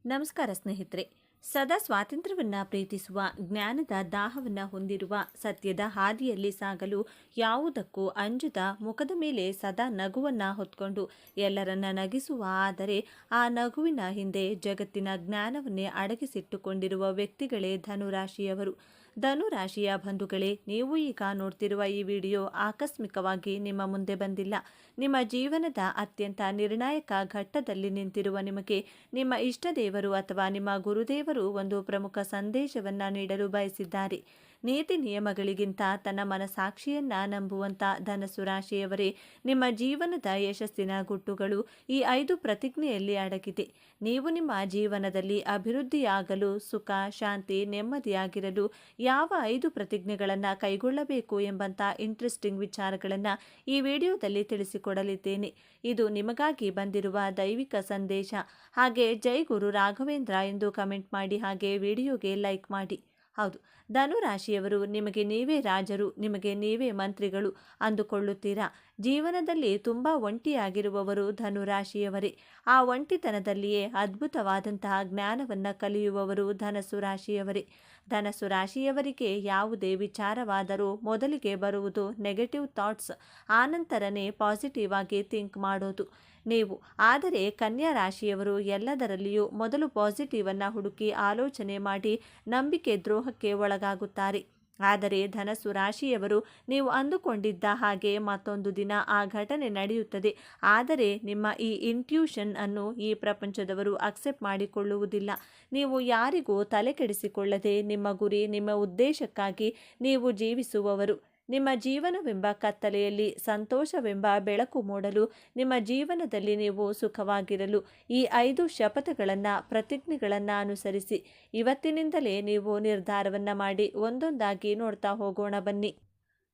ನಮಸ್ಕಾರ ಸ್ನೇಹಿತರೆ. ಸದಾ ಸ್ವಾತಂತ್ರ್ಯವನ್ನು ಪ್ರೀತಿಸುವ, ಜ್ಞಾನದ ದಾಹವನ್ನು ಹೊಂದಿರುವ, ಸತ್ಯದ ಹಾದಿಯಲ್ಲಿ ಸಾಗಲು ಯಾವುದಕ್ಕೂ ಅಂಜದ, ಮುಖದ ಮೇಲೆ ಸದಾ ನಗುವನ್ನು ಹೊತ್ಕೊಂಡು ಎಲ್ಲರನ್ನ ನಗಿಸುವ, ಆದರೆ ಆ ನಗುವಿನ ಹಿಂದೆ ಜಗತ್ತಿನ ಜ್ಞಾನವನ್ನೇ ಅಡಗಿಸಿಟ್ಟುಕೊಂಡಿರುವ ವ್ಯಕ್ತಿಗಳೇ ಧನುರಾಶಿಯವರು. ಧನುರಾಶಿಯ ಬಂಧುಗಳೇ, ನೀವು ಈಗ ನೋಡ್ತಿರುವ ಈ ವಿಡಿಯೋ ಆಕಸ್ಮಿಕವಾಗಿ ನಿಮ್ಮ ಮುಂದೆ ಬಂದಿಲ್ಲ. ನಿಮ್ಮ ಜೀವನದ ಅತ್ಯಂತ ನಿರ್ಣಾಯಕ ಘಟ್ಟದಲ್ಲಿ ನಿಂತಿರುವ ನಿಮಗೆ ನಿಮ್ಮ ಇಷ್ಟ ದೇವರು ಅಥವಾ ನಿಮ್ಮ ಗುರುದೇವರು ಒಂದು ಪ್ರಮುಖ ಸಂದೇಶವನ್ನು ನೀಡಲು ಬಯಸಿದ್ದಾರೆ. ನೀತಿ ನಿಯಮಗಳಿಗಿಂತ ತನ್ನ ಮನಸಾಕ್ಷಿಯನ್ನ ನಂಬುವಂತ ಧನಸ್ಸು ರಾಶಿಯವರೇ, ನಿಮ್ಮ ಜೀವನದ ಯಶಸ್ಸಿನ ಗುಟ್ಟುಗಳು ಈ 5 ಪ್ರತಿಜ್ಞೆಯಲ್ಲಿ ಅಡಗಿದೆ. ನೀವು ನಿಮ್ಮ ಜೀವನದಲ್ಲಿ ಅಭಿವೃದ್ಧಿಯಾಗಲು, ಸುಖ, ಶಾಂತಿ, ನೆಮ್ಮದಿಯಾಗಿರಲು ಯಾವ 5 ಪ್ರತಿಜ್ಞೆಗಳನ್ನು ಕೈಗೊಳ್ಳಬೇಕು ಎಂಬಂತ ಇಂಟ್ರೆಸ್ಟಿಂಗ್ ವಿಚಾರಗಳನ್ನು ಈ ವಿಡಿಯೋದಲ್ಲಿ ತಿಳಿಸಿಕೊಡಲಿದ್ದೇನೆ. ಇದು ನಿಮಗಾಗಿ ಬಂದಿರುವ ದೈವಿಕ ಸಂದೇಶ. ಹಾಗೆ ಜೈ ಗುರು ರಾಘವೇಂದ್ರ ಎಂದು ಕಮೆಂಟ್ ಮಾಡಿ, ಹಾಗೆ ವಿಡಿಯೋಗೆ ಲೈಕ್ ಮಾಡಿ. ಹೌದು, ಧನುರಾಶಿಯವರು ನಿಮಗೆ ನೀವೇ ರಾಜರು, ನಿಮಗೆ ನೀವೇ ಮಂತ್ರಿಗಳು ಅಂದುಕೊಳ್ಳುತ್ತೀರಾ? ಜೀವನದಲ್ಲಿ ತುಂಬ ಒಂಟಿಯಾಗಿರುವವರು ಧನುರಾಶಿಯವರೇ. ಆ ಒಂಟಿತನದಲ್ಲಿಯೇ ಅದ್ಭುತವಾದಂತಹ ಜ್ಞಾನವನ್ನು ಕಲಿಯುವವರು ಧನಸ್ಸು ರಾಶಿಯವರೇ. ಧನಸ್ಸು ರಾಶಿಯವರಿಗೆ ಯಾವುದೇ ವಿಚಾರವಾದರೂ ಮೊದಲಿಗೆ ಬರುವುದು ನೆಗೆಟಿವ್ ಥಾಟ್ಸ್, ಆನಂತರನೇ ಪಾಸಿಟಿವ್ ಆಗಿ ಥಿಂಕ್ ಮಾಡೋದು ನೀವು. ಆದರೆ ಕನ್ಯಾ ರಾಶಿಯವರು ಎಲ್ಲದರಲ್ಲಿಯೂ ಮೊದಲು ಪಾಸಿಟಿವ್ ಅನ್ನು ಹುಡುಕಿ ಆಲೋಚನೆ ಮಾಡಿ ನಂಬಿಕೆ ದ್ರೋಹಕ್ಕೆ ಒಳಗಾಗುತ್ತಾರೆ. ಆದರೆ ಧನಸ್ಸು ರಾಶಿಯವರು, ನೀವು ಅಂದುಕೊಂಡಿದ್ದ ಹಾಗೆ ಮತ್ತೊಂದು ದಿನ ಆ ಘಟನೆ ನಡೆಯುತ್ತದೆ. ಆದರೆ ನಿಮ್ಮ ಈ ಇಂಟ್ಯೂಷನ್ ಅನ್ನು ಈ ಪ್ರಪಂಚದವರು ಅಕ್ಸೆಪ್ಟ್ ಮಾಡಿಕೊಳ್ಳುವುದಿಲ್ಲ. ನೀವು ಯಾರಿಗೂ ತಲೆ ಕೆಡಿಸಿಕೊಳ್ಳದೆ ನಿಮ್ಮ ಗುರಿ, ನಿಮ್ಮ ಉದ್ದೇಶಕ್ಕಾಗಿ ನೀವು ಜೀವಿಸುವವರು. ನಿಮ್ಮ ಜೀವನವೆಂಬ ಕತ್ತಲೆಯಲ್ಲಿ ಸಂತೋಷವೆಂಬ ಬೆಳಕು ಮೂಡಲು, ನಿಮ್ಮ ಜೀವನದಲ್ಲಿ ನೀವು ಸುಖವಾಗಿರಲು ಈ 5 ಶಪಥಗಳನ್ನು, ಪ್ರತಿಜ್ಞೆಗಳನ್ನು ಅನುಸರಿಸಿ. ಇವತ್ತಿನಿಂದಲೇ ನೀವು ನಿರ್ಧಾರವನ್ನು ಮಾಡಿ ಒಂದೊಂದಾಗಿ ನೋಡ್ತಾ ಹೋಗೋಣ ಬನ್ನಿ.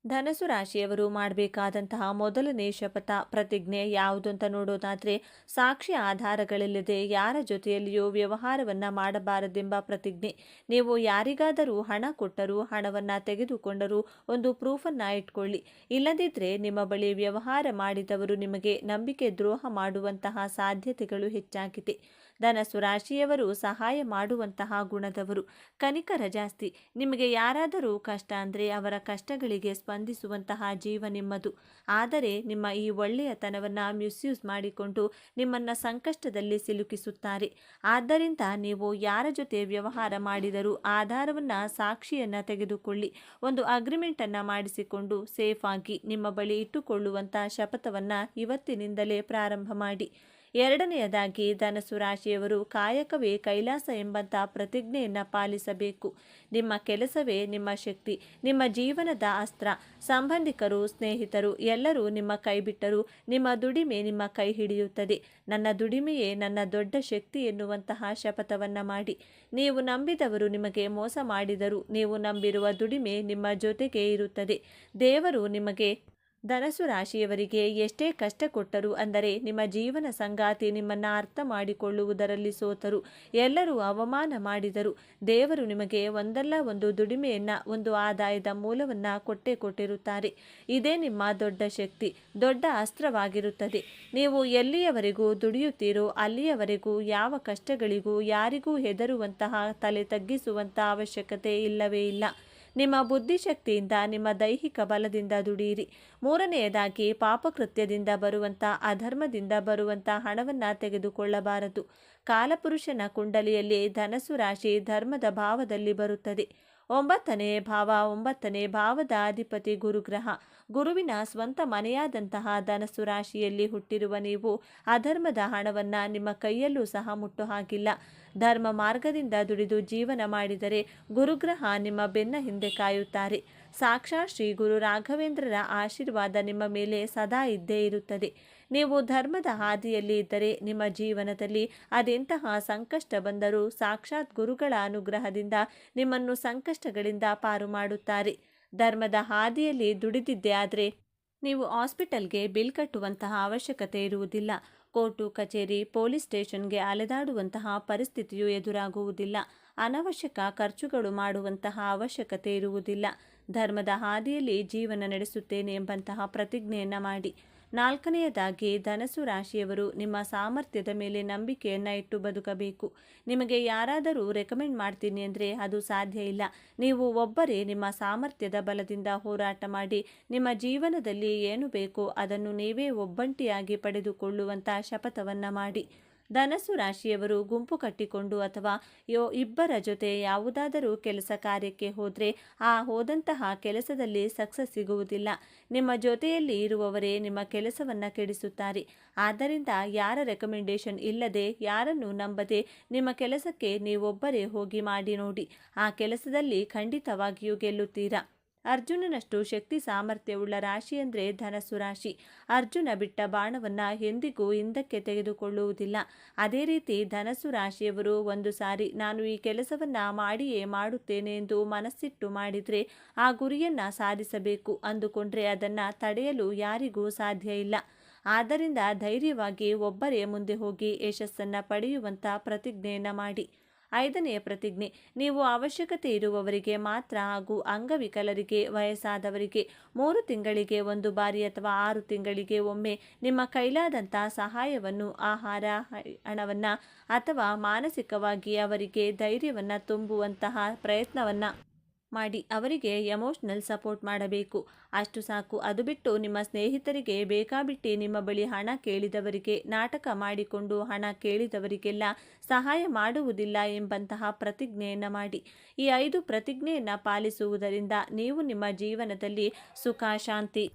ಧನಸ್ಸು ರಾಶಿಯವರು ಮಾಡಬೇಕಾದಂತಹ ಮೊದಲನೇ ಶಪಥ, ಪ್ರತಿಜ್ಞೆ ಯಾವುದು ಅಂತ ನೋಡೋದಾದರೆ, ಸಾಕ್ಷಿ ಆಧಾರಗಳಿಲ್ಲದೆ ಯಾರ ಜೊತೆಯಲ್ಲಿಯೂ ವ್ಯವಹಾರವನ್ನು ಮಾಡಬಾರದೆಂಬ ಪ್ರತಿಜ್ಞೆ. ನೀವು ಯಾರಿಗಾದರೂ ಹಣ ಕೊಟ್ಟರೂ, ಹಣವನ್ನು ತೆಗೆದುಕೊಂಡರೂ ಒಂದು ಪ್ರೂಫನ್ನು ಇಟ್ಕೊಳ್ಳಿ. ಇಲ್ಲದಿದ್ದರೆ ನಿಮ್ಮ ಬಳಿ ವ್ಯವಹಾರ ಮಾಡಿದವರು ನಿಮಗೆ ನಂಬಿಕೆ ದ್ರೋಹ ಮಾಡುವಂತಹ ಸಾಧ್ಯತೆಗಳು ಹೆಚ್ಚಾಗಿದೆ. ಧನಸ್ಸು ರಾಶಿಯವರು ಸಹಾಯ ಮಾಡುವಂತಹ ಗುಣದವರು, ಕನಿಕರ ಜಾಸ್ತಿ. ನಿಮಗೆ ಯಾರಾದರೂ ಕಷ್ಟ ಅಂದರೆ ಅವರ ಕಷ್ಟಗಳಿಗೆ ಸ್ಪಂದಿಸುವಂತಹ ಜೀವ ನಿಮ್ಮದು. ಆದರೆ ನಿಮ್ಮ ಈ ಒಳ್ಳೆಯತನವನ್ನು ಮಿಸ್ಯೂಸ್ ಮಾಡಿಕೊಂಡು ನಿಮ್ಮನ್ನು ಸಂಕಷ್ಟದಲ್ಲಿ ಸಿಲುಕಿಸುತ್ತಾರೆ. ಆದ್ದರಿಂದ ನೀವು ಯಾರ ಜೊತೆ ವ್ಯವಹಾರ ಮಾಡಿದರೂ ಆಧಾರವನ್ನು, ಸಾಕ್ಷಿಯನ್ನು ತೆಗೆದುಕೊಳ್ಳಿ. ಒಂದು ಅಗ್ರಿಮೆಂಟನ್ನು ಮಾಡಿಸಿಕೊಂಡು ಸೇಫ್ ಆಗಿ ನಿಮ್ಮ ಬಳಿ ಇಟ್ಟುಕೊಳ್ಳುವಂಥ ಶಪಥವನ್ನು ಇವತ್ತಿನಿಂದಲೇ ಪ್ರಾರಂಭ ಮಾಡಿ. ಎರಡನೆಯದಾಗಿ, ಧನಸ್ಸು ರಾಶಿಯವರು ಕಾಯಕವೇ ಕೈಲಾಸ ಎಂಬಂಥ ಪ್ರತಿಜ್ಞೆಯನ್ನು ಪಾಲಿಸಬೇಕು. ನಿಮ್ಮ ಕೆಲಸವೇ ನಿಮ್ಮ ಶಕ್ತಿ, ನಿಮ್ಮ ಜೀವನದ ಅಸ್ತ್ರ. ಸಂಬಂಧಿಕರು, ಸ್ನೇಹಿತರು ಎಲ್ಲರೂ ನಿಮ್ಮ ಕೈ ಬಿಟ್ಟರೂ ನಿಮ್ಮ ದುಡಿಮೆ ನಿಮ್ಮ ಕೈ ಹಿಡಿಯುತ್ತದೆ. ನನ್ನ ದುಡಿಮೆಯೇ ನನ್ನ ದೊಡ್ಡ ಶಕ್ತಿ ಎನ್ನುವಂತಹ ಶಪಥವನ್ನು ಮಾಡಿ. ನೀವು ನಂಬಿದವರು ನಿಮಗೆ ಮೋಸ ಮಾಡಿದರೂ ನೀವು ನಂಬಿರುವ ದುಡಿಮೆ ನಿಮ್ಮ ಜೊತೆಗೆ ಇರುತ್ತದೆ. ದೇವರು ನಿಮಗೆ, ಧನಸ್ಸು ರಾಶಿಯವರಿಗೆ ಎಷ್ಟೇ ಕಷ್ಟ ಕೊಟ್ಟರು, ಅಂದರೆ ನಿಮ್ಮ ಜೀವನ ಸಂಗಾತಿ ನಿಮ್ಮನ್ನು ಅರ್ಥ ಮಾಡಿಕೊಳ್ಳುವುದರಲ್ಲಿ ಸೋತರು, ಎಲ್ಲರೂ ಅವಮಾನ ಮಾಡಿದರು, ದೇವರು ನಿಮಗೆ ಒಂದಲ್ಲ ಒಂದು ದುಡಿಮೆಯನ್ನು, ಒಂದು ಆದಾಯದ ಮೂಲವನ್ನು ಕೊಟ್ಟಿರುತ್ತಾರೆ. ಇದೇ ನಿಮ್ಮ ದೊಡ್ಡ ಶಕ್ತಿ, ದೊಡ್ಡ ಅಸ್ತ್ರವಾಗಿರುತ್ತದೆ. ನೀವು ಎಲ್ಲಿಯವರೆಗೂ ದುಡಿಯುತ್ತೀರೋ ಅಲ್ಲಿಯವರೆಗೂ ಯಾವ ಕಷ್ಟಗಳಿಗೂ ಯಾರಿಗೂ ಹೆದರುವಂತಹ, ತಲೆ ತಗ್ಗಿಸುವಂಥ ಅವಶ್ಯಕತೆ ಇಲ್ಲವೇ ಇಲ್ಲ. ನಿಮ್ಮ ಬುದ್ಧಿಶಕ್ತಿಯಿಂದ, ನಿಮ್ಮ ದೈಹಿಕ ಬಲದಿಂದ ದುಡಿಯಿರಿ. ಮೂರನೆಯದಾಗಿ, ಪಾಪಕೃತ್ಯದಿಂದ ಬರುವಂಥ, ಅಧರ್ಮದಿಂದ ಬರುವಂಥ ಹಣವನ್ನು ತೆಗೆದುಕೊಳ್ಳಬಾರದು. ಕಾಲಪುರುಷನ ಕುಂಡಲಿಯಲ್ಲಿ ಧನಸ್ಸು ರಾಶಿ ಧರ್ಮದ ಭಾವದಲ್ಲಿ ಬರುತ್ತದೆ. 9ನೇ ಭಾವದ ಅಧಿಪತಿ ಗುರುಗ್ರಹ. ಗುರುವಿನ ಸ್ವಂತ ಮನೆಯಾದಂತಹ ಧನಸ್ಸು ರಾಶಿಯಲ್ಲಿ ಹುಟ್ಟಿರುವ ನೀವು ಅಧರ್ಮದ ಹಣವನ್ನು ನಿಮ್ಮ ಕೈಯಲ್ಲೂ ಸಹ ಮುಟ್ಟು ಹಾಕಿಲ್ಲ. ಧರ್ಮ ಮಾರ್ಗದಿಂದ ದುಡಿದು ಜೀವನ ಮಾಡಿದರೆ ಗುರುಗ್ರಹ ನಿಮ್ಮ ಬೆನ್ನ ಹಿಂದೆ ಕಾಯುತ್ತಾರೆ. ಸಾಕ್ಷಾತ್ ಶ್ರೀ ಗುರು ರಾಘವೇಂದ್ರರ ಆಶೀರ್ವಾದ ನಿಮ್ಮ ಮೇಲೆ ಸದಾ ಇದ್ದೇ ಇರುತ್ತದೆ. ನೀವು ಧರ್ಮದ ಹಾದಿಯಲ್ಲಿ ಇದ್ದರೆ ನಿಮ್ಮ ಜೀವನದಲ್ಲಿ ಅದೆಂತಹ ಸಂಕಷ್ಟ ಬಂದರೂ ಸಾಕ್ಷಾತ್ ಗುರುಗಳ ಅನುಗ್ರಹದಿಂದ ನಿಮ್ಮನ್ನು ಸಂಕಷ್ಟಗಳಿಂದ ಪಾರು ಮಾಡುತ್ತಾರೆ. ಧರ್ಮದ ಹಾದಿಯಲ್ಲಿ ದುಡಿದಿದ್ದೇ ಆದರೆ ನೀವು ಹಾಸ್ಪಿಟಲ್ಗೆ ಬಿಲ್ ಕಟ್ಟುವಂತಹ ಅವಶ್ಯಕತೆ ಇರುವುದಿಲ್ಲ. ಕೋರ್ಟು ಕಚೇರಿ, ಪೊಲೀಸ್ ಸ್ಟೇಷನ್ಗೆ ಅಲೆದಾಡುವಂತಹ ಪರಿಸ್ಥಿತಿಯು ಎದುರಾಗುವುದಿಲ್ಲ. ಅನವಶ್ಯಕ ಖರ್ಚುಗಳು ಮಾಡುವಂತಹ ಅವಶ್ಯಕತೆ ಇರುವುದಿಲ್ಲ. ಧರ್ಮದ ಹಾದಿಯಲ್ಲಿ ಜೀವನ ನಡೆಸುತ್ತೇನೆ ಎಂಬಂತಹ ಪ್ರತಿಜ್ಞೆಯನ್ನು ಮಾಡಿ. 4ನೇಯದಾಗಿ ಧನಸ್ಸು ರಾಶಿಯವರು ನಿಮ್ಮ ಸಾಮರ್ಥ್ಯದ ಮೇಲೆ ನಂಬಿಕೆಯನ್ನು ಇಟ್ಟು ಬದುಕಬೇಕು. ನಿಮಗೆ ಯಾರಾದರೂ ರೆಕಮೆಂಡ್ ಮಾಡ್ತೀನಿ ಅಂದರೆ ಅದು ಸಾಧ್ಯ ಇಲ್ಲ. ನೀವು ಒಬ್ಬರೇ ನಿಮ್ಮ ಸಾಮರ್ಥ್ಯದ ಬಲದಿಂದ ಹೋರಾಟ ಮಾಡಿ ನಿಮ್ಮ ಜೀವನದಲ್ಲಿ ಏನು ಬೇಕೋ ಅದನ್ನು ನೀವೇ ಒಬ್ಬಂಟಿಯಾಗಿ ಪಡೆದುಕೊಳ್ಳುವಂಥ ಶಪಥವನ್ನು ಮಾಡಿ. ಧನಸ್ಸು ರಾಶಿಯವರು ಗುಂಪು ಕಟ್ಟಿಕೊಂಡು ಅಥವಾ ಇಬ್ಬರ ಜೊತೆ ಯಾವುದಾದರೂ ಕೆಲಸ ಕಾರ್ಯಕ್ಕೆ ಹೋದರೆ ಹೋದಂತಹ ಕೆಲಸದಲ್ಲಿ ಸಕ್ಸಸ್ ಸಿಗುವುದಿಲ್ಲ. ನಿಮ್ಮ ಜೊತೆಯಲ್ಲಿ ಇರುವವರೇ ನಿಮ್ಮ ಕೆಲಸವನ್ನು ಕೆಡಿಸುತ್ತಾರೆ. ಆದ್ದರಿಂದ ಯಾರ ರೆಕಮೆಂಡೇಶನ್ ಇಲ್ಲದೆ, ಯಾರನ್ನು ನಂಬದೆ ನಿಮ್ಮ ಕೆಲಸಕ್ಕೆ ನೀವೊಬ್ಬರೇ ಹೋಗಿ ಮಾಡಿ ನೋಡಿ. ಆ ಕೆಲಸದಲ್ಲಿ ಖಂಡಿತವಾಗಿಯೂ ಗೆಲ್ಲುತ್ತೀರಾ. ಅರ್ಜುನನಷ್ಟು ಶಕ್ತಿ ಸಾಮರ್ಥ್ಯವುಳ್ಳ ರಾಶಿ ಅಂದರೆ ಧನಸ್ಸು ರಾಶಿ. ಅರ್ಜುನ ಬಿಟ್ಟ ಬಾಣವನ್ನು ಎಂದಿಗೂ ಹಿಂದಕ್ಕೆ ತೆಗೆದುಕೊಳ್ಳುವುದಿಲ್ಲ. ಅದೇ ರೀತಿ ಧನಸ್ಸು ರಾಶಿಯವರು ಒಂದು ಸಾರಿ ನಾನು ಈ ಕೆಲಸವನ್ನು ಮಾಡಿಯೇ ಮಾಡುತ್ತೇನೆ ಎಂದು ಮನಸ್ಸಿಟ್ಟು ಮಾಡಿದರೆ ಆ ಗುರಿಯನ್ನು ಸಾಧಿಸಬೇಕು ಅಂದುಕೊಂಡ್ರೆ ಅದನ್ನು ತಡೆಯಲು ಯಾರಿಗೂ ಸಾಧ್ಯ ಇಲ್ಲ. ಆದ್ದರಿಂದ ಧೈರ್ಯವಾಗಿ ಒಬ್ಬರೇ ಮುಂದೆ ಹೋಗಿ ಯಶಸ್ಸನ್ನು ಪಡೆಯುವಂಥ ಪ್ರತಿಜ್ಞೆಯನ್ನು ಮಾಡಿ. 5ನೆಯ ಪ್ರತಿಜ್ಞೆ, ನೀವು ಅವಶ್ಯಕತೆ ಇರುವವರಿಗೆ ಮಾತ್ರ ಹಾಗೂ ಅಂಗವಿಕಲರಿಗೆ, ವಯಸ್ಸಾದವರಿಗೆ 3 ತಿಂಗಳಿಗೆ ಒಂದು ಬಾರಿ ಅಥವಾ 6 ತಿಂಗಳಿಗೆ ಒಮ್ಮೆ ನಿಮ್ಮ ಕೈಲಾದಂಥ ಸಹಾಯವನ್ನು, ಆಹಾರ, ಹಣವನ್ನು ಅಥವಾ ಮಾನಸಿಕವಾಗಿ ಅವರಿಗೆ ಧೈರ್ಯವನ್ನು ತುಂಬುವಂತಹ ಪ್ರಯತ್ನವನ್ನು ಮಾಡಿ ಅವರಿಗೆ ಎಮೋಷ್ನಲ್ ಸಪೋರ್ಟ್ ಮಾಡಬೇಕು. ಅಷ್ಟು ಸಾಕು. ಅದು ಬಿಟ್ಟು ನಿಮ್ಮ ಸ್ನೇಹಿತರಿಗೆ ಬೇಕಾಬಿಟ್ಟಿ ನಿಮ್ಮ ಬಳಿ ಹಣ ಕೇಳಿದವರಿಗೆ, ನಾಟಕ ಮಾಡಿಕೊಂಡು ಹಣ ಕೇಳಿದವರಿಗೆಲ್ಲ ಸಹಾಯ ಮಾಡುವುದಿಲ್ಲ ಎಂಬಂತಹ ಪ್ರತಿಜ್ಞೆಯನ್ನು ಮಾಡಿ. ಈ 5 ಪ್ರತಿಜ್ಞೆಯನ್ನು ಪಾಲಿಸುವುದರಿಂದ ನೀವು ನಿಮ್ಮ ಜೀವನದಲ್ಲಿ ಸುಖ, ಶಾಂತಿ,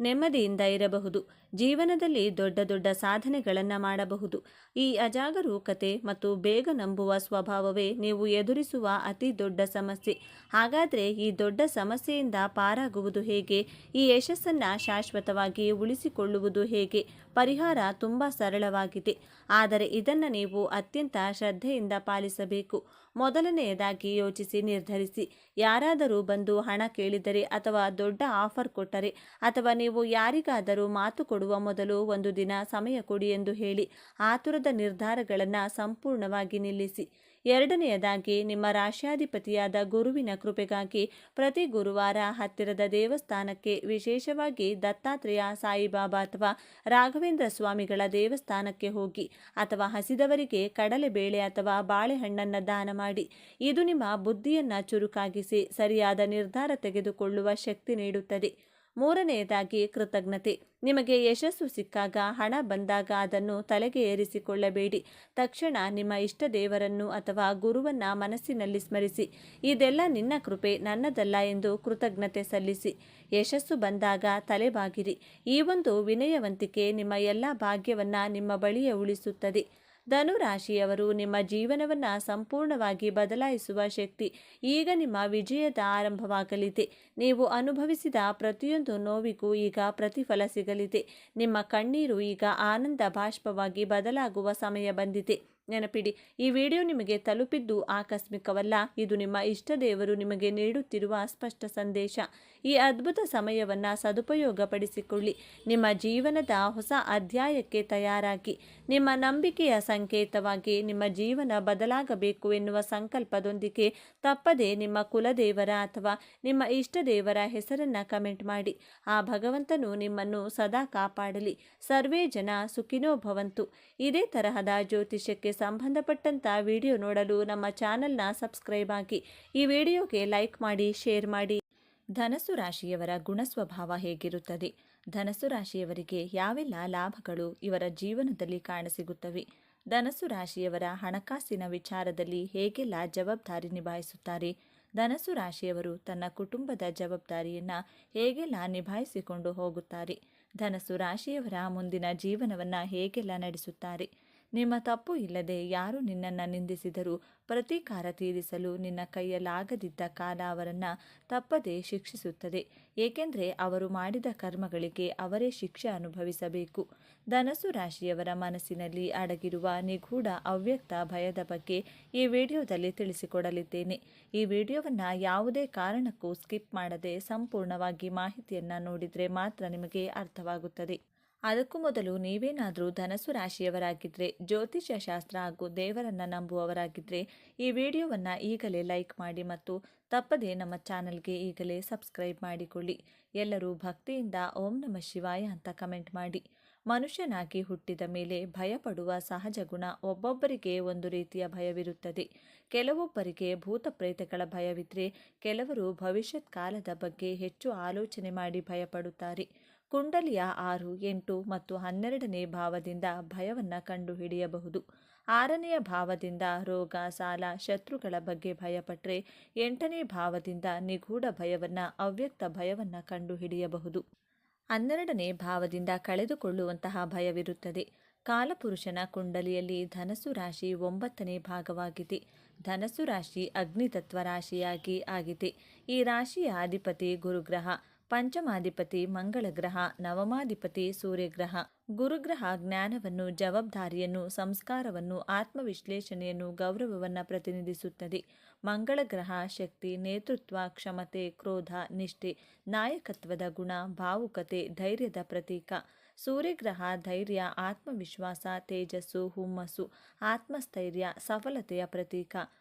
ನೆಮ್ಮದಿಯಿಂದ ಇರಬಹುದು. ಜೀವನದಲ್ಲಿ ದೊಡ್ಡ ದೊಡ್ಡ ಸಾಧನೆಗಳನ್ನು ಮಾಡಬಹುದು. ಈ ಅಜಾಗರೂಕತೆ ಮತ್ತು ಬೇಗ ನಂಬುವ ಸ್ವಭಾವವೇ ನೀವು ಎದುರಿಸುವ ಅತಿ ದೊಡ್ಡ ಸಮಸ್ಯೆ. ಹಾಗಾದರೆ ಈ ದೊಡ್ಡ ಸಮಸ್ಯೆಯಿಂದ ಪಾರಾಗುವುದು ಹೇಗೆ? ಈ ಯಶಸ್ಸನ್ನು ಶಾಶ್ವತವಾಗಿ ಉಳಿಸಿಕೊಳ್ಳುವುದು ಹೇಗೆ? ಪರಿಹಾರ ತುಂಬ ಸರಳವಾಗಿದೆ, ಆದರೆ ಇದನ್ನು ನೀವು ಅತ್ಯಂತ ಶ್ರದ್ಧೆಯಿಂದ ಪಾಲಿಸಬೇಕು. ಮೊದಲನೆಯದಾಗಿ ಯೋಚಿಸಿ ನಿರ್ಧರಿಸಿ. ಯಾರಾದರೂ ಬಂದು ಹಣ ಕೇಳಿದರೆ ಅಥವಾ ದೊಡ್ಡ ಆಫರ್ ಕೊಟ್ಟರೆ ಅಥವಾ ನೀವು ಯಾರಿಗಾದರೂ ಮಾತು ಕೊಡುವ ಮೊದಲು ಒಂದು ದಿನ ಸಮಯ ಕೊಡಿ ಎಂದು ಹೇಳಿ ಆತುರದ ನಿರ್ಧಾರಗಳನ್ನು ಸಂಪೂರ್ಣವಾಗಿ ನಿಲ್ಲಿಸಿ. 2ನೇಯದಾಗಿ ನಿಮ್ಮ ರಾಶ್ಯಾಧಿಪತಿಯಾದ ಗುರುವಿನ ಕೃಪೆಗಾಗಿ ಪ್ರತಿ ಗುರುವಾರ ಹತ್ತಿರದ ದೇವಸ್ಥಾನಕ್ಕೆ, ವಿಶೇಷವಾಗಿ ದತ್ತಾತ್ರೇಯ, ಸಾಯಿಬಾಬಾ ಅಥವಾ ರಾಘವೇಂದ್ರ ಸ್ವಾಮಿಗಳ ದೇವಸ್ಥಾನಕ್ಕೆ ಹೋಗಿ ಅಥವಾ ಹಸಿದವರಿಗೆ ಕಡಲೆಬೇಳೆ ಅಥವಾ ಬಾಳೆಹಣ್ಣನ್ನು ದಾನ ಮಾಡಿ. ಇದು ನಿಮ್ಮ ಬುದ್ಧಿಯನ್ನು ಚುರುಕಾಗಿಸಿ ಸರಿಯಾದ ನಿರ್ಧಾರ ತೆಗೆದುಕೊಳ್ಳುವ ಶಕ್ತಿ ನೀಡುತ್ತದೆ. 3ನೇಯದಾಗಿ ಕೃತಜ್ಞತೆ. ನಿಮಗೆ ಯಶಸ್ಸು ಸಿಕ್ಕಾಗ, ಹಣ ಬಂದಾಗ ಅದನ್ನು ತಲೆಗೆ ಏರಿಸಿಕೊಳ್ಳಬೇಡಿ. ತಕ್ಷಣ ನಿಮ್ಮ ಇಷ್ಟ ದೇವರನ್ನು ಅಥವಾ ಗುರುವನ್ನು ಮನಸ್ಸಿನಲ್ಲಿ ಸ್ಮರಿಸಿ. ಇದೆಲ್ಲ ನಿನ್ನ ಕೃಪೆ, ನನ್ನದಲ್ಲ ಎಂದು ಕೃತಜ್ಞತೆ ಸಲ್ಲಿಸಿ. ಯಶಸ್ಸು ಬಂದಾಗ ತಲೆಬಾಗಿರಿ. ಈ ಒಂದು ವಿನಯವಂತಿಕೆ ನಿಮ್ಮ ಎಲ್ಲ ಭಾಗ್ಯವನ್ನು ನಿಮ್ಮ ಬಳಿಯೇ ಉಳಿಸುತ್ತದೆ. ಧನು ರಾಶಿಯವರು ನಿಮ್ಮ ಜೀವನವನ್ನು ಸಂಪೂರ್ಣವಾಗಿ ಬದಲಾಯಿಸುವ ಶಕ್ತಿ. ಈಗ ನಿಮ್ಮ ವಿಜಯದ ಆರಂಭವಾಗಲಿದೆ. ನೀವು ಅನುಭವಿಸಿದ ಪ್ರತಿಯೊಂದು ನೋವಿಗೂ ಈಗ ಪ್ರತಿಫಲ ಸಿಗಲಿದೆ. ನಿಮ್ಮ ಕಣ್ಣೀರು ಈಗ ಆನಂದ ಬಾಷ್ಪವಾಗಿ ಬದಲಾಗುವ ಸಮಯ ಬಂದಿದೆ. ನೆನಪಿಡಿ, ಈ ವಿಡಿಯೋ ನಿಮಗೆ ತಲುಪಿದ್ದು ಆಕಸ್ಮಿಕವಲ್ಲ. ಇದು ನಿಮ್ಮ ಇಷ್ಟ ದೇವರು ನಿಮಗೆ ನೀಡುತ್ತಿರುವ ಸ್ಪಷ್ಟ ಸಂದೇಶ. ಈ ಅದ್ಭುತ ಸಮಯವನ್ನು ಸದುಪಯೋಗಪಡಿಸಿಕೊಳ್ಳಿ. ನಿಮ್ಮ ಜೀವನದ ಹೊಸ ಅಧ್ಯಾಯಕ್ಕೆ ತಯಾರಾಗಿ. ನಿಮ್ಮ ನಂಬಿಕೆಯ ಸಂಕೇತವಾಗಿ ನಿಮ್ಮ ಜೀವನ ಬದಲಾಗಬೇಕು ಎನ್ನುವ ಸಂಕಲ್ಪದೊಂದಿಗೆ ತಪ್ಪದೆ ನಿಮ್ಮ ಕುಲದೇವರ ಅಥವಾ ನಿಮ್ಮ ಇಷ್ಟ ದೇವರ ಹೆಸರನ್ನು ಕಮೆಂಟ್ ಮಾಡಿ. ಆ ಭಗವಂತನು ನಿಮ್ಮನ್ನು ಸದಾ ಕಾಪಾಡಲಿ. ಸರ್ವೇ ಜನ ಸುಖಿನೋ ಭವಂತು. ಇದೇ ತರಹದ ಜ್ಯೋತಿಷ್ಯಕ್ಕೆ ಸಂಬಂಧಪಟ್ಟಂಥ ವಿಡಿಯೋ ನೋಡಲು ನಮ್ಮ ಚಾನೆಲ್ನ ಸಬ್ಸ್ಕ್ರೈಬ್ ಆಗಿ. ಈ ವಿಡಿಯೋಗೆ ಲೈಕ್ ಮಾಡಿ, ಶೇರ್ ಮಾಡಿ. ಧನಸ್ಸು ರಾಶಿಯವರ ಗುಣಸ್ವಭಾವ ಹೇಗಿರುತ್ತದೆ? ಧನಸ್ಸು ರಾಶಿಯವರಿಗೆ ಯಾವೆಲ್ಲ ಲಾಭಗಳು ಇವರ ಜೀವನದಲ್ಲಿ ಕಾಣಸಿಗುತ್ತವೆ? ಧನಸ್ಸು ರಾಶಿಯವರ ಹಣಕಾಸಿನ ವಿಚಾರದಲ್ಲಿ ಹೇಗೆಲ್ಲ ಜವಾಬ್ದಾರಿ ನಿಭಾಯಿಸುತ್ತಾರೆ? ಧನಸ್ಸು ರಾಶಿಯವರು ತನ್ನ ಕುಟುಂಬದ ಜವಾಬ್ದಾರಿಯನ್ನು ಹೇಗೆಲ್ಲ ನಿಭಾಯಿಸಿಕೊಂಡು ಹೋಗುತ್ತಾರೆ? ಧನಸ್ಸು ರಾಶಿಯವರ ಮುಂದಿನ ಜೀವನವನ್ನು ಹೇಗೆಲ್ಲ ನಡೆಸುತ್ತಾರೆ? ನಿಮ್ಮ ತಪ್ಪು ಇಲ್ಲದೆ ಯಾರು ನಿನ್ನನ್ನು ನಿಂದಿಸಿದರೂ ಪ್ರತೀಕಾರ ತೀರಿಸಲು ನಿನ್ನ ಕೈಯಲ್ಲಾಗದಿದ್ದ ಕಾಲ ಅವರನ್ನು ತಪ್ಪದೇ ಶಿಕ್ಷಿಸುತ್ತದೆ. ಏಕೆಂದರೆ ಅವರು ಮಾಡಿದ ಕರ್ಮಗಳಿಗೆ ಅವರೇ ಶಿಕ್ಷೆ ಅನುಭವಿಸಬೇಕು. ಧನಸ್ಸು ರಾಶಿಯವರ ಮನಸ್ಸಿನಲ್ಲಿ ಅಡಗಿರುವ ನಿಗೂಢ ಅವ್ಯಕ್ತ ಭಯದ ಬಗ್ಗೆ ಈ ವಿಡಿಯೋದಲ್ಲಿ ತಿಳಿಸಿಕೊಡಲಿದ್ದೇನೆ. ಈ ವಿಡಿಯೋವನ್ನು ಯಾವುದೇ ಕಾರಣಕ್ಕೂ ಸ್ಕಿಪ್ ಮಾಡದೆ ಸಂಪೂರ್ಣವಾಗಿ ಮಾಹಿತಿಯನ್ನು ನೋಡಿದರೆ ಮಾತ್ರ ನಿಮಗೆ ಅರ್ಥವಾಗುತ್ತದೆ. ಅದಕ್ಕೂ ಮೊದಲು ನೀವೇನಾದರೂ ಧನಸ್ಸು ರಾಶಿಯವರಾಗಿದ್ದರೆ, ಜ್ಯೋತಿಷ್ಯ ಶಾಸ್ತ್ರ ಹಾಗೂ ದೇವರನ್ನು ನಂಬುವವರಾಗಿದ್ದರೆ ಈ ವಿಡಿಯೋವನ್ನು ಈಗಲೇ ಲೈಕ್ ಮಾಡಿ ಮತ್ತು ತಪ್ಪದೇ ನಮ್ಮ ಚಾನಲ್ಗೆ ಈಗಲೇ ಸಬ್ಸ್ಕ್ರೈಬ್ ಮಾಡಿಕೊಳ್ಳಿ. ಎಲ್ಲರೂ ಭಕ್ತಿಯಿಂದ ಓಂ ನಮಃ ಶಿವಾಯ ಅಂತ ಕಮೆಂಟ್ ಮಾಡಿ. ಮನುಷ್ಯನಾಗಿ ಹುಟ್ಟಿದ ಮೇಲೆ ಭಯಪಡುವ ಸಹಜ ಗುಣ ಒಬ್ಬೊಬ್ಬರಿಗೆ ಒಂದು ರೀತಿಯ ಭಯವಿರುತ್ತದೆ. ಕೆಲವೊಬ್ಬರಿಗೆ ಭೂತ ಪ್ರೇತಗಳ ಭಯವಿದ್ದರೆ, ಕೆಲವರು ಭವಿಷ್ಯತ್ ಕಾಲದ ಬಗ್ಗೆ ಹೆಚ್ಚು ಆಲೋಚನೆ ಮಾಡಿ ಭಯಪಡುತ್ತಾರೆ. ಕುಂಡಲಿಯ 6, 8 ಮತ್ತು 12ನೇ ಭಾವದಿಂದ ಭಯವನ್ನು ಕಂಡುಹಿಡಿಯಬಹುದು. 6ನೆಯ ಭಾವದಿಂದ ರೋಗ, ಸಾಲ, ಶತ್ರುಗಳ ಬಗ್ಗೆ ಭಯಪಟ್ಟರೆ 8ನೇ ಭಾವದಿಂದ ನಿಗೂಢ ಭಯವನ್ನು, ಅವ್ಯಕ್ತ ಭಯವನ್ನು ಕಂಡುಹಿಡಿಯಬಹುದು. 12ನೇ ಭಾವದಿಂದ ಕಳೆದುಕೊಳ್ಳುವಂತಹ ಭಯವಿರುತ್ತದೆ. ಕಾಲಪುರುಷನ ಕುಂಡಲಿಯಲ್ಲಿ ಧನಸ್ಸು ರಾಶಿ 9ನೇ ಭಾಗವಾಗಿದೆ. ಧನಸ್ಸು ರಾಶಿ ಅಗ್ನಿತತ್ವ ರಾಶಿಯಾಗಿ ಆಗಿದೆ. ಈ ರಾಶಿಯ ಅಧಿಪತಿ ಗುರುಗ್ರಹ, ಪಂಚಮಾಧಿಪತಿ ಮಂಗಳ ಗ್ರಹ, ನವಮಾಧಿಪತಿ ಸೂರ್ಯಗ್ರಹ. ಗುರುಗ್ರಹ ಜ್ಞಾನವನ್ನು, ಜವಾಬ್ದಾರಿಯನ್ನು, ಸಂಸ್ಕಾರವನ್ನು, ಆತ್ಮವಿಶ್ಲೇಷಣೆಯನ್ನು, ಗೌರವವನ್ನು ಪ್ರತಿನಿಧಿಸುತ್ತದೆ. ಮಂಗಳ ಗ್ರಹ ಶಕ್ತಿ, ನೇತೃತ್ವ, ಕ್ಷಮತೆ, ಕ್ರೋಧ, ನಿಷ್ಠೆ, ನಾಯಕತ್ವದ ಗುಣ, ಭಾವುಕತೆ, ಧೈರ್ಯದ ಪ್ರತೀಕ. ಸೂರ್ಯಗ್ರಹ ಧೈರ್ಯ, ಆತ್ಮವಿಶ್ವಾಸ, ತೇಜಸ್ಸು, ಹುಮ್ಮಸ್ಸು, ಆತ್ಮಸ್ಥೈರ್ಯ, ಸಫಲತೆಯ ಪ್ರತೀಕ.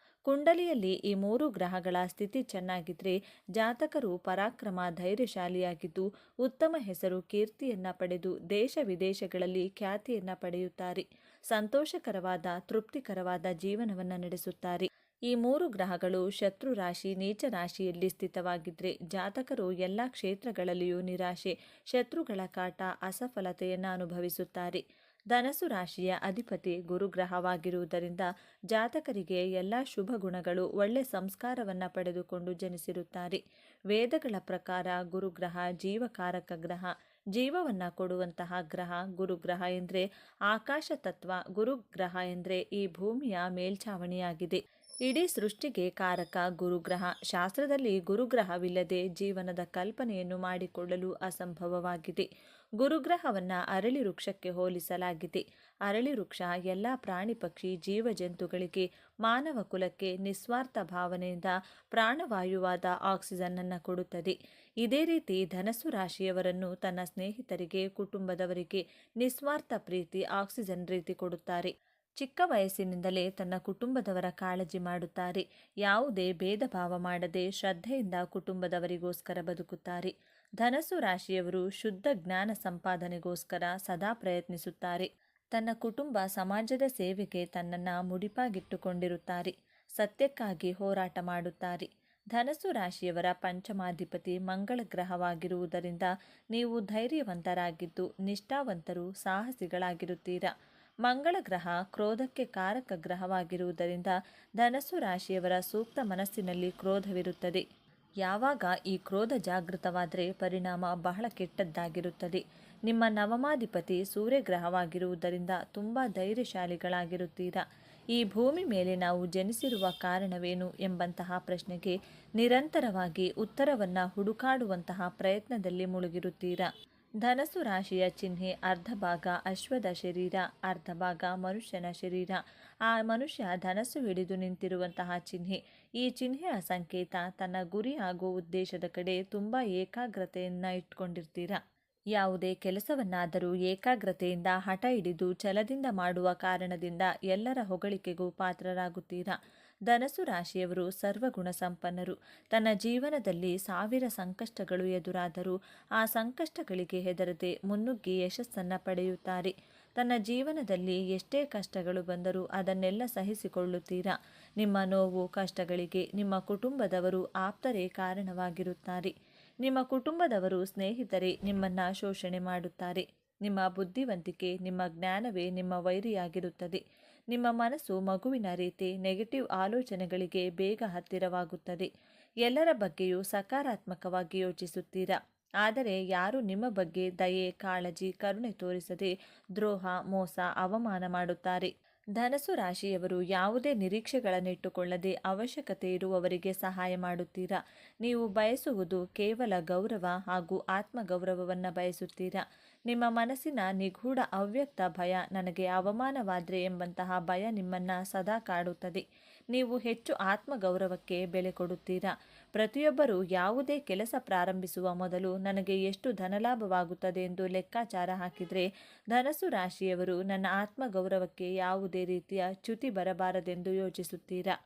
ಕುಂಡಲಿಯಲ್ಲಿ ಈ 3 ಗ್ರಹಗಳ ಸ್ಥಿತಿ ಚೆನ್ನಾಗಿದ್ದರೆ ಜಾತಕರು ಪರಾಕ್ರಮ, ಧೈರ್ಯಶಾಲಿಯಾಗಿದ್ದು ಉತ್ತಮ ಹೆಸರು, ಕೀರ್ತಿಯನ್ನು ಪಡೆದು ದೇಶ ವಿದೇಶಗಳಲ್ಲಿ ಖ್ಯಾತಿಯನ್ನು ಪಡೆಯುತ್ತಾರೆ. ಸಂತೋಷಕರವಾದ, ತೃಪ್ತಿಕರವಾದ ಜೀವನವನ್ನು ನಡೆಸುತ್ತಾರೆ. ಈ 3 ಗ್ರಹಗಳು ಶತ್ರು ರಾಶಿ, ನೀಚ ರಾಶಿಯಲ್ಲಿ ಸ್ಥಿತವಾಗಿದ್ದರೆ ಜಾತಕರು ಎಲ್ಲ ಕ್ಷೇತ್ರಗಳಲ್ಲಿಯೂ ನಿರಾಶೆ, ಶತ್ರುಗಳ ಕಾಟ, ಅಸಫಲತೆಯನ್ನು ಅನುಭವಿಸುತ್ತಾರೆ. ಧನಸ್ಸು ರಾಶಿಯ ಅಧಿಪತಿ ಗುರುಗ್ರಹವಾಗಿರುವುದರಿಂದ ಜಾತಕರಿಗೆ ಎಲ್ಲ ಶುಭ ಗುಣಗಳು, ಒಳ್ಳೆ ಸಂಸ್ಕಾರವನ್ನು ಪಡೆದುಕೊಂಡು ಜನಿಸಿರುತ್ತಾರೆ. ವೇದಗಳ ಪ್ರಕಾರ ಗುರುಗ್ರಹ ಜೀವಕಾರಕ ಗ್ರಹ. ಜೀವವನ್ನು ಕೊಡುವಂತಹ ಗ್ರಹ ಗುರುಗ್ರಹ ಎಂದರೆ ಆಕಾಶ ತತ್ವ. ಗುರುಗ್ರಹ ಎಂದರೆ ಈ ಭೂಮಿಯ ಮೇಲ್ಛಾವಣಿಯಾಗಿದೆ. ಇಡೀ ಸೃಷ್ಟಿಗೆ ಕಾರಕ ಗುರುಗ್ರಹ. ಶಾಸ್ತ್ರದಲ್ಲಿ ಗುರುಗ್ರಹವಿಲ್ಲದೆ ಜೀವನದ ಕಲ್ಪನೆಯನ್ನು ಮಾಡಿಕೊಳ್ಳಲು ಅಸಂಭವವಾಗಿದೆ. ಗುರುಗ್ರಹವನ್ನು ಅರಳಿ ವೃಕ್ಷಕ್ಕೆ ಹೋಲಿಸಲಾಗಿದೆ. ಅರಳಿ ವೃಕ್ಷ ಎಲ್ಲ ಪ್ರಾಣಿ ಪಕ್ಷಿ ಜೀವಜಂತುಗಳಿಗೆ, ಮಾನವ ಕುಲಕ್ಕೆ ನಿಸ್ವಾರ್ಥ ಭಾವನೆಯಿಂದ ಪ್ರಾಣವಾಯುವಾದ ಆಕ್ಸಿಜನ್ನನ್ನು ಕೊಡುತ್ತದೆ. ಇದೇ ರೀತಿ ಧನಸ್ಸು ರಾಶಿಯವರನ್ನು ತನ್ನ ಸ್ನೇಹಿತರಿಗೆ, ಕುಟುಂಬದವರಿಗೆ ನಿಸ್ವಾರ್ಥ ಪ್ರೀತಿ, ಆಕ್ಸಿಜನ್ ರೀತಿ ಕೊಡುತ್ತಾರೆ. ಚಿಕ್ಕ ವಯಸ್ಸಿನಿಂದಲೇ ತನ್ನ ಕುಟುಂಬದವರ ಕಾಳಜಿ ಮಾಡುತ್ತಾರೆ. ಯಾವುದೇ ಭೇದ ಭಾವ ಮಾಡದೆ ಶ್ರದ್ಧೆಯಿಂದ ಕುಟುಂಬದವರಿಗೋಸ್ಕರ ಬದುಕುತ್ತಾರೆ. ಧನಸ್ಸು ರಾಶಿಯವರು ಶುದ್ಧ ಜ್ಞಾನ ಸಂಪಾದನೆಗೋಸ್ಕರ ಸದಾ ಪ್ರಯತ್ನಿಸುತ್ತಾರೆ. ತನ್ನ ಕುಟುಂಬ, ಸಮಾಜದ ಸೇವೆಗೆ ತನ್ನನ್ನು ಮುಡಿಪಾಗಿಟ್ಟುಕೊಂಡಿರುತ್ತಾರೆ. ಸತ್ಯಕ್ಕಾಗಿ ಹೋರಾಟ ಮಾಡುತ್ತಾರೆ. ಧನಸ್ಸು ರಾಶಿಯವರ ಪಂಚಮಾಧಿಪತಿ ಮಂಗಳ ಗ್ರಹವಾಗಿರುವುದರಿಂದ ನೀವು ಧೈರ್ಯವಂತರಾಗಿದ್ದು ನಿಷ್ಠಾವಂತರು, ಸಾಹಸಿಗಳಾಗಿರುತ್ತೀರಾ. ಮಂಗಳ ಗ್ರಹ ಕ್ರೋಧಕ್ಕೆ ಕಾರಕ ಗ್ರಹವಾಗಿರುವುದರಿಂದ ಧನಸ್ಸು ರಾಶಿಯವರ ಸೂಕ್ತ ಮನಸ್ಸಿನಲ್ಲಿ ಕ್ರೋಧವಿರುತ್ತದೆ. ಯಾವಾಗ ಈ ಕ್ರೋಧ ಜಾಗೃತವಾದರೆ ಪರಿಣಾಮ ಬಹಳ ಕೆಟ್ಟದ್ದಾಗಿರುತ್ತದೆ. ನಿಮ್ಮ ನವಮಾಧಿಪತಿ ಸೂರ್ಯಗ್ರಹವಾಗಿರುವುದರಿಂದ ತುಂಬ ಧೈರ್ಯಶಾಲಿಗಳಾಗಿರುತ್ತೀರಾ. ಈ ಭೂಮಿ ಮೇಲೆ ನಾವು ಜನಿಸಿರುವ ಕಾರಣವೇನು ಎಂಬಂತಹ ಪ್ರಶ್ನೆಗೆ ನಿರಂತರವಾಗಿ ಉತ್ತರವನ್ನು ಹುಡುಕಾಡುವಂತಹ ಪ್ರಯತ್ನದಲ್ಲಿ ಮುಳುಗಿರುತ್ತೀರಾ. ಧನಸ್ಸು ರಾಶಿಯ ಚಿಹ್ನೆ ಅರ್ಧ ಭಾಗ ಅಶ್ವದ ಶರೀರ, ಅರ್ಧ ಭಾಗ ಮನುಷ್ಯನ ಶರೀರ. ಆ ಮನುಷ್ಯ ಧನಸ್ಸು ಹಿಡಿದು ನಿಂತಿರುವಂತಹ ಚಿಹ್ನೆ. ಈ ಚಿಹ್ನೆಯ ಸಂಕೇತ ತನ್ನ ಗುರಿ ಹಾಗೂ ಉದ್ದೇಶದ ಕಡೆ ತುಂಬ ಏಕಾಗ್ರತೆಯನ್ನು ಇಟ್ಕೊಂಡಿರ್ತೀರಾ. ಯಾವುದೇ ಕೆಲಸವನ್ನಾದರೂ ಏಕಾಗ್ರತೆಯಿಂದ, ಹಠ ಹಿಡಿದು ಛಲದಿಂದ ಮಾಡುವ ಕಾರಣದಿಂದ ಎಲ್ಲರ ಹೊಗಳಿಕೆಗೂ ಪಾತ್ರರಾಗುತ್ತೀರಾ. ಧನಸ್ಸು ರಾಶಿಯವರು ಸರ್ವಗುಣ ಸಂಪನ್ನರು. ತನ್ನ ಜೀವನದಲ್ಲಿ 1000 ಸಂಕಷ್ಟಗಳು ಎದುರಾದರೂ ಆ ಸಂಕಷ್ಟಗಳಿಗೆ ಹೆದರದೆ ಮುನ್ನುಗ್ಗಿ ಯಶಸ್ಸನ್ನು ಪಡೆಯುತ್ತಾರೆ. ತನ್ನ ಜೀವನದಲ್ಲಿ ಎಷ್ಟೇ ಕಷ್ಟಗಳು ಬಂದರೂ ಅದನ್ನೆಲ್ಲ ಸಹಿಸಿಕೊಳ್ಳುತ್ತೀರಾ. ನಿಮ್ಮ ನೋವು, ಕಷ್ಟಗಳಿಗೆ ನಿಮ್ಮ ಕುಟುಂಬದವರು, ಆಪ್ತರೇ ಕಾರಣವಾಗಿರುತ್ತಾರೆ. ನಿಮ್ಮ ಕುಟುಂಬದವರು, ಸ್ನೇಹಿತರೇ ನಿಮ್ಮನ್ನು ಶೋಷಣೆ ಮಾಡುತ್ತಾರೆ. ನಿಮ್ಮ ಬುದ್ಧಿವಂತಿಕೆ, ನಿಮ್ಮ ಜ್ಞಾನವೇ ನಿಮ್ಮ ವೈರಿಯಾಗಿರುತ್ತದೆ. ನಿಮ್ಮ ಮನಸ್ಸು ಮಗುವಿನ ರೀತಿ ನೆಗೆಟಿವ್ ಆಲೋಚನೆಗಳಿಗೆ ಬೇಗ ಹತ್ತಿರವಾಗುತ್ತದೆ. ಎಲ್ಲರ ಬಗ್ಗೆಯೂ ಸಕಾರಾತ್ಮಕವಾಗಿ ಯೋಚಿಸುತ್ತೀರಾ. ಆದರೆ ಯಾರು ನಿಮ್ಮ ಬಗ್ಗೆ ದಯೆ, ಕಾಳಜಿ, ಕರುಣೆ ತೋರಿಸದೆ ದ್ರೋಹ, ಮೋಸ, ಅವಮಾನ ಮಾಡುತ್ತಾರೆ. ಧನಸ್ಸು ರಾಶಿಯವರು ಯಾವುದೇ ನಿರೀಕ್ಷೆಗಳನ್ನಿಟ್ಟುಕೊಳ್ಳದೆ ಅವಶ್ಯಕತೆ ಇರುವವರಿಗೆ ಸಹಾಯ ಮಾಡುತ್ತೀರಾ. ನೀವು ಬಯಸುವುದು ಕೇವಲ ಗೌರವ ಹಾಗೂ ಆತ್ಮಗೌರವವನ್ನು ಬಯಸುತ್ತೀರಾ. ನಿಮ್ಮ ಮನಸ್ಸಿನ ನಿಗೂಢ ಅವ್ಯಕ್ತ ಭಯ, ನನಗೆ ಅವಮಾನವಾದರೆ ಎಂಬಂತಹ ಭಯ ನಿಮ್ಮನ್ನು ಸದಾ ಕಾಡುತ್ತದೆ. ನೀವು ಹೆಚ್ಚು ಆತ್ಮಗೌರವಕ್ಕೆ ಬೆಲೆ ಕೊಡುತ್ತೀರಾ. ಪ್ರತಿಯೊಬ್ಬರೂ ಯಾವುದೇ ಕೆಲಸ ಪ್ರಾರಂಭಿಸುವ ಮೊದಲು ನನಗೆ ಎಷ್ಟು ಧನಲಾಭವಾಗುತ್ತದೆ ಎಂದು ಲೆಕ್ಕಾಚಾರ ಹಾಕಿದರೆ, ಧನಸ್ಸು ರಾಶಿಯವರು ನನ್ನ ಆತ್ಮಗೌರವಕ್ಕೆ ಯಾವುದೇ ರೀತಿಯ ಚ್ಯುತಿ ಬರಬಾರದೆಂದು ಯೋಚಿಸುತ್ತೀರಾ.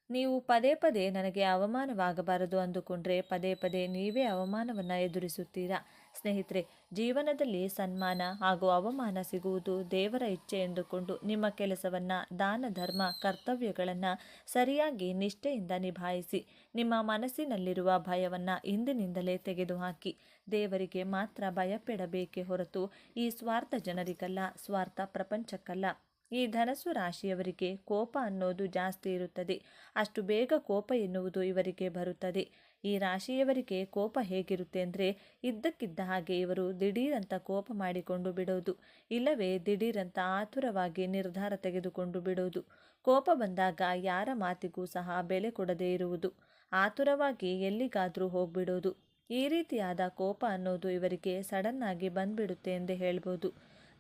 ನೀವು ಪದೇ ಪದೇ ನನಗೆ ಅವಮಾನವಾಗಬಾರದು ಅಂದುಕೊಂಡ್ರೆ ಪದೇ ಪದೇ ನೀವೇ ಅವಮಾನವನ್ನು ಎದುರಿಸುತ್ತೀರಾ. ಸ್ನೇಹಿತರೆ, ಜೀವನದಲ್ಲಿ ಸನ್ಮಾನ ಹಾಗೂ ಅವಮಾನ ಸಿಗುವುದು ದೇವರ ಇಚ್ಛೆ ಎಂದುಕೊಂಡು ನಿಮ್ಮ ಕೆಲಸವನ್ನು, ದಾನ ಧರ್ಮ, ಕರ್ತವ್ಯಗಳನ್ನು ಸರಿಯಾಗಿ ನಿಷ್ಠೆಯಿಂದ ನಿಭಾಯಿಸಿ. ನಿಮ್ಮ ಮನಸ್ಸಿನಲ್ಲಿರುವ ಭಯವನ್ನು ಇಂದಿನಿಂದಲೇ ತೆಗೆದುಹಾಕಿ. ದೇವರಿಗೆ ಮಾತ್ರ ಭಯಪಡಬೇಕೇ ಹೊರತು ಈ ಸ್ವಾರ್ಥ ಜನರಿಗಲ್ಲ, ಸ್ವಾರ್ಥ ಪ್ರಪಂಚಕ್ಕಲ್ಲ. ಈ ಧನಸ್ಸು ರಾಶಿಯವರಿಗೆ ಕೋಪ ಅನ್ನೋದು ಜಾಸ್ತಿ ಇರುತ್ತದೆ. ಅಷ್ಟು ಬೇಗ ಕೋಪ ಎನ್ನುವುದು ಇವರಿಗೆ ಬರುತ್ತದೆ. ಈ ರಾಶಿಯವರಿಗೆ ಕೋಪ ಹೇಗಿರುತ್ತೆ ಅಂದರೆ, ಇದ್ದಕ್ಕಿದ್ದ ಹಾಗೆ ಇವರು ದಿಢೀರಂತ ಕೋಪ ಮಾಡಿಕೊಂಡು ಬಿಡೋದು, ಇಲ್ಲವೇ ದಿಢೀರಂತ ಆತುರವಾಗಿ ನಿರ್ಧಾರ ತೆಗೆದುಕೊಂಡು ಬಿಡೋದು. ಕೋಪ ಬಂದಾಗ ಯಾರ ಮಾತಿಗೂ ಸಹ ಬೆಲೆ ಕೊಡದೇ ಇರುವುದು, ಆತುರವಾಗಿ ಎಲ್ಲಿಗಾದರೂ ಹೋಗ್ಬಿಡೋದು. ಈ ರೀತಿಯಾದ ಕೋಪ ಅನ್ನೋದು ಇವರಿಗೆ ಸಡನ್ ಆಗಿ ಬಂದ್ಬಿಡುತ್ತೆ ಎಂದೇ ಹೇಳ್ಬೋದು.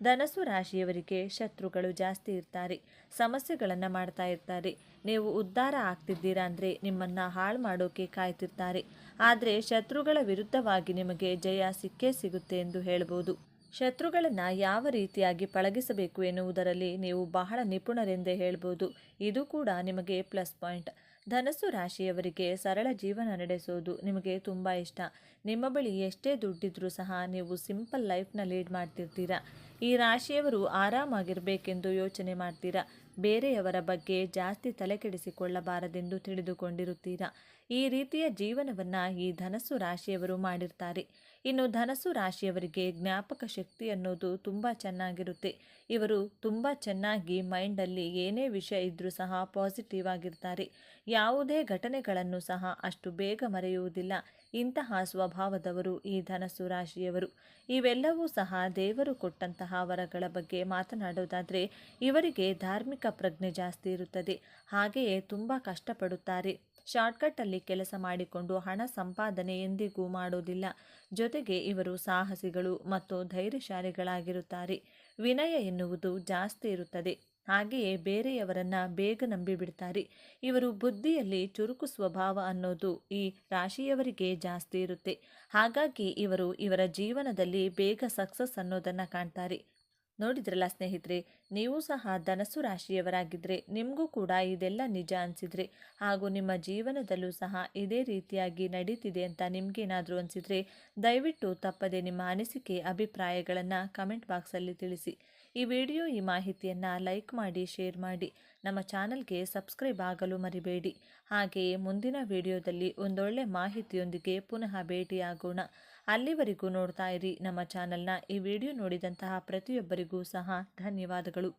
ಧನಸ್ಸು ರಾಶಿಯವರಿಗೆ ಶತ್ರುಗಳು ಜಾಸ್ತಿ ಇರ್ತಾರೆ, ಸಮಸ್ಯೆಗಳನ್ನು ಮಾಡ್ತಾ ಇರ್ತಾರೆ. ನೀವು ಉದ್ಧಾರ ಆಗ್ತಿದ್ದೀರಾ ಅಂದರೆ ನಿಮ್ಮನ್ನು ಹಾಳು ಮಾಡೋಕೆ ಕಾಯ್ತಿರ್ತಾರೆ. ಆದರೆ ಶತ್ರುಗಳ ವಿರುದ್ಧವಾಗಿ ನಿಮಗೆ ಜಯ ಸಿಕ್ಕೇ ಸಿಗುತ್ತೆ ಎಂದು ಹೇಳ್ಬೋದು. ಶತ್ರುಗಳನ್ನು ಯಾವ ರೀತಿಯಾಗಿ ಪಳಗಿಸಬೇಕು ಎನ್ನುವುದರಲ್ಲಿ ನೀವು ಬಹಳ ನಿಪುಣರೆಂದೇ ಹೇಳ್ಬೋದು. ಇದು ಕೂಡ ನಿಮಗೆ ಪ್ಲಸ್ ಪಾಯಿಂಟ್. ಧನಸ್ಸು ರಾಶಿಯವರಿಗೆ ಸರಳ ಜೀವನ ನಡೆಸೋದು ನಿಮಗೆ ತುಂಬ ಇಷ್ಟ. ನಿಮ್ಮ ಬಳಿ ಎಷ್ಟೇ ದುಡ್ಡಿದ್ರೂ ಸಹ ನೀವು ಸಿಂಪಲ್ ಲೈಫ್ನ ಲೀಡ್ ಮಾಡ್ತಿರ್ತೀರಾ. ಈ ರಾಶಿಯವರು ಆರಾಮಾಗಿರಬೇಕೆಂದು ಯೋಚನೆ ಮಾಡ್ತೀರಾ. ಬೇರೆಯವರ ಬಗ್ಗೆ ಜಾಸ್ತಿ ತಲೆಕೆಡಿಸಿಕೊಳ್ಳಬಾರದೆಂದು ತಿಳಿದುಕೊಂಡಿರುತ್ತೀರಾ. ಈ ರೀತಿಯ ಜೀವನವನ್ನು ಈ ಧನಸ್ಸು ರಾಶಿಯವರು ಮಾಡಿರ್ತಾರೆ. ಇನ್ನು ಧನಸ್ಸು ರಾಶಿಯವರಿಗೆ ಜ್ಞಾಪಕ ಶಕ್ತಿ ಅನ್ನೋದು ತುಂಬ ಚೆನ್ನಾಗಿರುತ್ತೆ. ಇವರು ತುಂಬ ಚೆನ್ನಾಗಿ ಮೈಂಡಲ್ಲಿ ಏನೇ ವಿಷಯ ಇದ್ದರೂ ಸಹ ಪಾಸಿಟಿವ್ ಆಗಿರ್ತಾರೆ. ಯಾವುದೇ ಘಟನೆಗಳನ್ನು ಸಹ ಅಷ್ಟು ಬೇಗ ಮರೆಯುವುದಿಲ್ಲ. ಇಂತಹ ಸ್ವಭಾವದವರು ಈ ಧನಸ್ಸು ರಾಶಿಯವರು. ಇವೆಲ್ಲವೂ ಸಹ ದೇವರು ಕೊಟ್ಟಂತಹ ವರಗಳ ಬಗ್ಗೆ ಮಾತನಾಡೋದಾದರೆ, ಇವರಿಗೆ ಧಾರ್ಮಿಕ ಪ್ರಜ್ಞೆ ಜಾಸ್ತಿ ಇರುತ್ತದೆ. ಹಾಗೆಯೇ ತುಂಬ ಕಷ್ಟಪಡುತ್ತಾರೆ. ಶಾರ್ಟ್ಕಟ್ಟಲ್ಲಿ ಕೆಲಸ ಮಾಡಿಕೊಂಡು ಹಣ ಸಂಪಾದನೆ ಎಂದಿಗೂ ಮಾಡೋದಿಲ್ಲ. ಜೊತೆಗೆ ಇವರು ಸಾಹಸಿಗಳು ಮತ್ತು ಧೈರ್ಯಶಾಲಿಗಳಾಗಿರುತ್ತಾರೆ. ವಿನಯ ಎನ್ನುವುದು ಜಾಸ್ತಿ ಇರುತ್ತದೆ. ಹಾಗೆಯೇ ಬೇರೆಯವರನ್ನು ಬೇಗ ನಂಬಿಬಿಡ್ತಾರೆ. ಇವರು ಬುದ್ಧಿಯಲ್ಲಿ ಚುರುಕು ಸ್ವಭಾವ ಅನ್ನೋದು ಈ ರಾಶಿಯವರಿಗೆ ಜಾಸ್ತಿ ಇರುತ್ತೆ. ಹಾಗಾಗಿ ಇವರು ಇವರ ಜೀವನದಲ್ಲಿ ಬೇಗ ಸಕ್ಸಸ್ ಅನ್ನೋದನ್ನು ಕಾಣ್ತಾರೆ. ನೋಡಿದ್ರಲ್ಲ ಸ್ನೇಹಿತರೆ, ನೀವು ಸಹ ಧನಸ್ಸು ರಾಶಿಯವರಾಗಿದ್ದರೆ ನಿಮಗೂ ಕೂಡ ಇದೆಲ್ಲ ನಿಜ ಅನಿಸಿದರೆ, ಹಾಗೂ ನಿಮ್ಮ ಜೀವನದಲ್ಲೂ ಸಹ ಇದೇ ರೀತಿಯಾಗಿ ನಡೀತಿದೆ ಅಂತ ನಿಮಗೇನಾದರೂ ಅನಿಸಿದರೆ, ದಯವಿಟ್ಟು ತಪ್ಪದೆ ನಿಮ್ಮ ಅನಿಸಿಕೆ ಅಭಿಪ್ರಾಯಗಳನ್ನು ಕಮೆಂಟ್ ಬಾಕ್ಸಲ್ಲಿ ತಿಳಿಸಿ. ಈ ವಿಡಿಯೋ, ಈ ಮಾಹಿತಿಯನ್ನು ಲೈಕ್ ಮಾಡಿ, ಶೇರ್ ಮಾಡಿ. ನಮ್ಮ ಚಾನಲ್ಗೆ ಸಬ್ಸ್ಕ್ರೈಬ್ ಆಗಲು ಮರಿಬೇಡಿ. ಹಾಗೆಯೇ ಮುಂದಿನ ವಿಡಿಯೋದಲ್ಲಿ ಒಂದೊಳ್ಳೆ ಮಾಹಿತಿಯೊಂದಿಗೆ ಪುನಃ ಭೇಟಿಯಾಗೋಣ. ಅಲ್ಲಿವರೆಗೂ ನೋಡ್ತಾ ಇರಿ ನಮ್ಮ ಚಾನಲ್ನ. ಈ ವಿಡಿಯೋ ನೋಡಿದಂತಹ ಪ್ರತಿಯೊಬ್ಬರಿಗೂ ಸಹ ಧನ್ಯವಾದಗಳು.